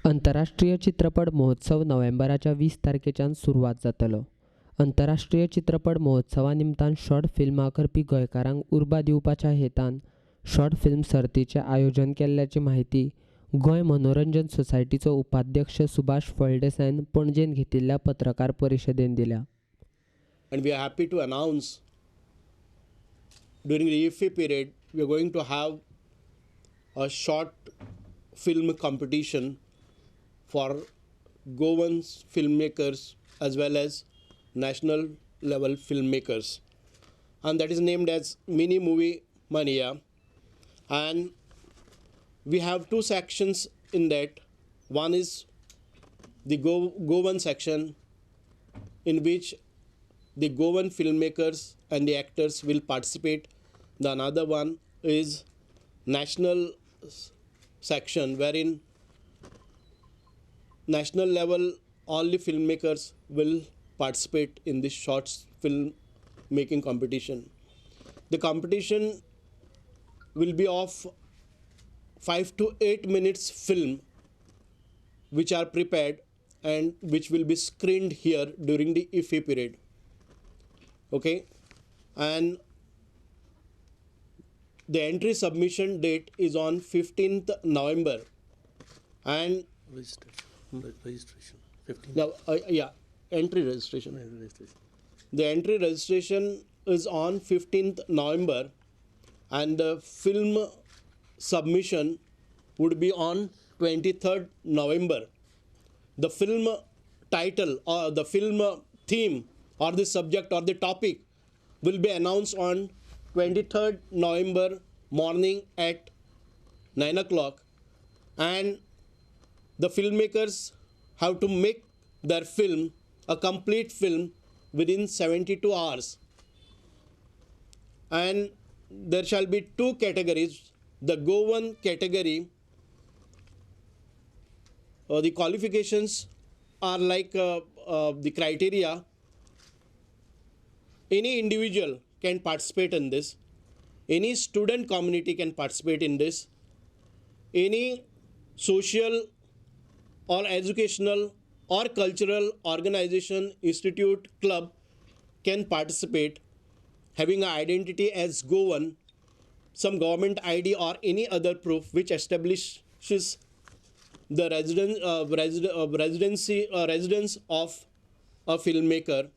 आंतरराष्ट्रीय चित्रपट महोत्सव नोव्हेंबराच्या 20 तारखेच्यान सुरवात जातलो. आंतरराष्ट्रीय चित्रपट महोत्सवा निमतान शॉर्ट फिल्मां करपी गोंयकारांक उर्बा दिवपाच्या हेतान शॉर्ट फिल्म सर्तीचें आयोजन केल्ल्याची माहिती गोंय मनोरंजन सोसायटीचो उपाध्यक्ष सुभाष फळदेसायन पणजेन घेतिल्ल्या पत्रकार परिशदेन दिल्या. And we are happy to announce during the IFFI period we are going to have a short film competition for Goan filmmakers as well as national level filmmakers, and that is named as Mini Movie Mania. And we have two sections in that. One is the Goan section, in which the Goan filmmakers and the actors will participate. The another one is national section, wherein national level all the filmmakers will participate in this short film making competition. The competition will be of 5 to 8 minutes film which are prepared and which will be screened here during the IFFI period. Okay, and the entry submission date is on 15th November, and registration 15. now entry registration. The entry registration is on 15th November, and the film submission would be on 23rd November. The film title or the film theme or the subject or the topic will be announced on 23rd November morning at 9 o'clock, and the filmmakers have to make their film, a complete film, within 72 hours. And there shall be two categories. The Goan category, the qualifications are like the criteria. Any individual can participate in this. Any student community can participate in this. Any social or educational or cultural organization, institute, club can participate, having an identity as Goan, some government ID or any other proof which establishes the residence of a filmmaker.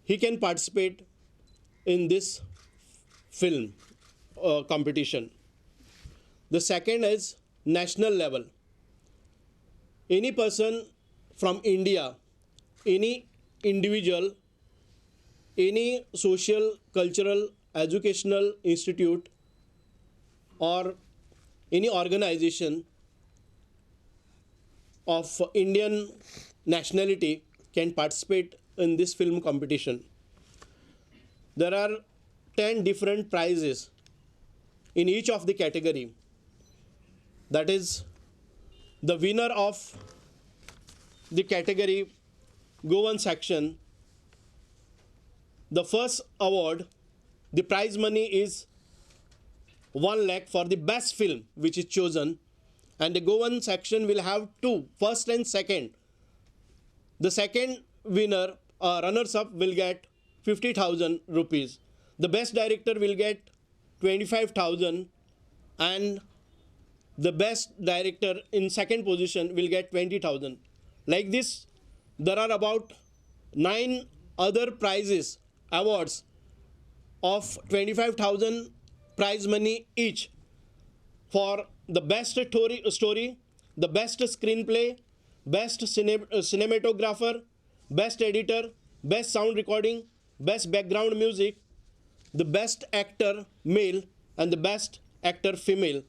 He can participate in this film competition. The second is national level. Any person from India, any individual, any social, cultural, educational institute or any organization of Indian nationality can participate in this film competition. There are 10 different prizes in each of the category. That is, the winner of the category Goan section, the first award, the prize money is 1 lakh for the best film which is chosen, and the Goan section will have two, first and second. The second winner, runners up, will get 50,000 rupees. The best director will get 25,000, and the best director in second position will get 20,000. Like this, there are about 9 other prizes, awards of 25,000 prize money each for the best story, the best screenplay, best cinematographer, best editor, best sound recording, best background music, the best actor male and the best actor female.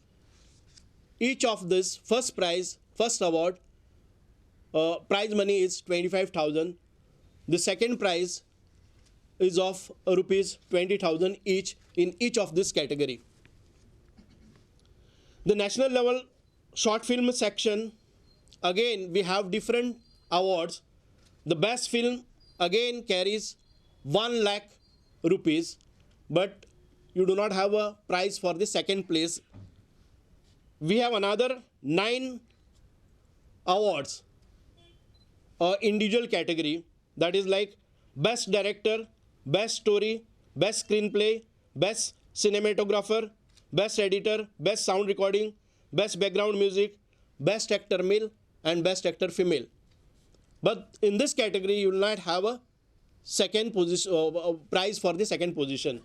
Each of this first award, prize money is 25,000. The second prize is of rupees 20,000 each in each of this category. The national level short film section, again we have different awards. The best film again carries 1 lakh rupees, but you do not have a prize for the second place. We have another 9 awards, individual category, that is like best director, best story, best screenplay, best cinematographer, best editor, best sound recording, best background music, best actor male and best actor female. But in this category you will not have a second position prize for the second position.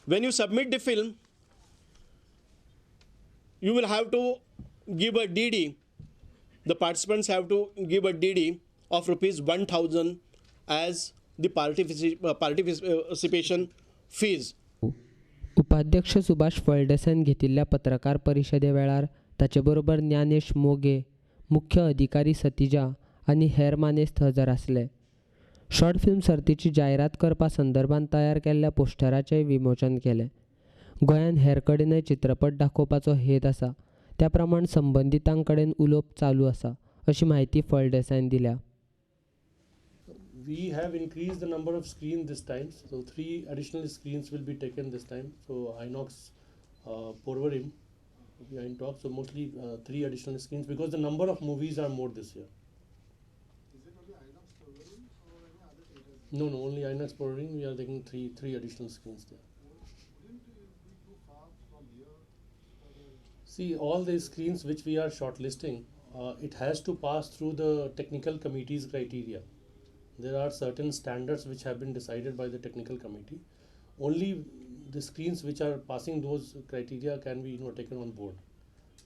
When you submit the film, you will have to give a DD. The participants have to give a DD of rupees 1,000 as the participation fees. उपाध्यक्ष सुभाष फळदेसाईन घेतिल्ल्या पत्रकार परिशदे वेळार ताचे बरोबर ज्ञानेश मोगे, मुख्य अधिकारी सतिजा आनी हेर मानेस्त हजर आसले. शॉर्ट फिल्म सर्तीची जायरात करपा संदर्भात तयार केल्ल्या पोस्टराचेय विमोचन केलें. गोंयान हेर कडेनय चित्रपट दाखोवपाचो हेत आसा, त्या प्रमाण संबंधितां कडेन उलोवप चालू आसा, अशी माहिती फळदेसाईन दिल्या. We have increased the number of screens this time, so 3 additional screens will be taken this time. So Inox, Porvorim, we are in talks. So mostly 3 additional screens because the number of movies are more this year. Is it only Inox Porvorim or any other theatres? No, only Inox Porvorim. We are taking three additional screens there. Wouldn't it be too far from here? See, all the screens which we are shortlisting, it has to pass through the technical committee's criteria. There are certain standards which have been decided by the technical committee. Only the screens which are passing those criteria can be taken on board.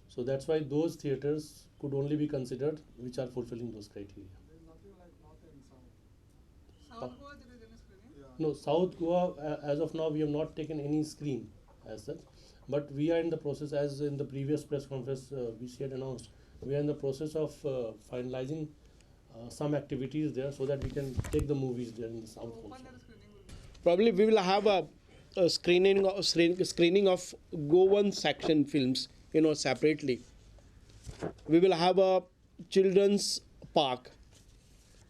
So that's why those theatres could only be considered which are fulfilling those criteria. There is nothing like North and South. South Goa, there is any screening? Yeah. No, South Goa, as of now, we have not taken any screen as such. But we are in the process, as in the previous press conference which he had announced, we are in the process of finalizing some activities there so that we can take the movies there in the south Open also. air screening will be. Probably we will have a screening of Goan section films, separately. We will have a children's park.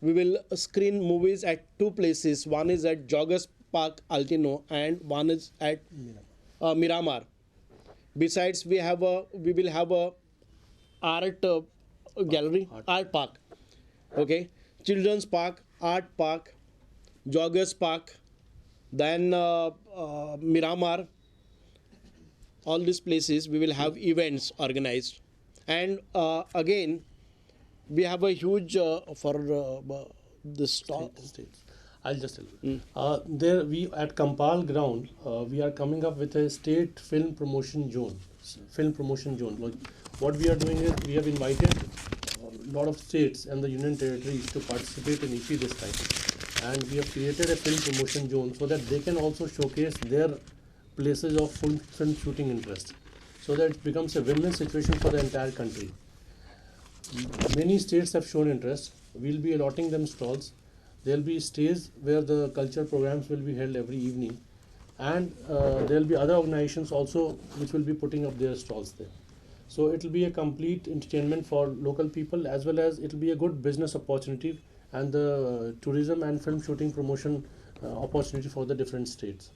We will screen movies at 2 places. One is at Joggers Park, Altino, and one is at Miramar. Besides, we will have a art gallery, art park. Okay, children's park, art park, Joggers Park, then Miramar. All these places we will have events organized, and again we have a huge for the States. I'll just tell you. There we at Kampal ground we are coming up with a state film promotion zone. Like, what we are doing is we have invited a lot of states and the union territories to participate in IFFI this time, and we have created a film promotion zone so that they can also showcase their places of film shooting interest, so that it becomes a win-win situation for the entire country. Many states have shown interest. We'll be allotting them stalls. There will be stays where the culture programs will be held every evening, and there will be other organizations also which will be putting up their stalls there. So it will be a complete entertainment for local people, as well as it will be a good business opportunity and the tourism and film shooting promotion opportunity for the different states.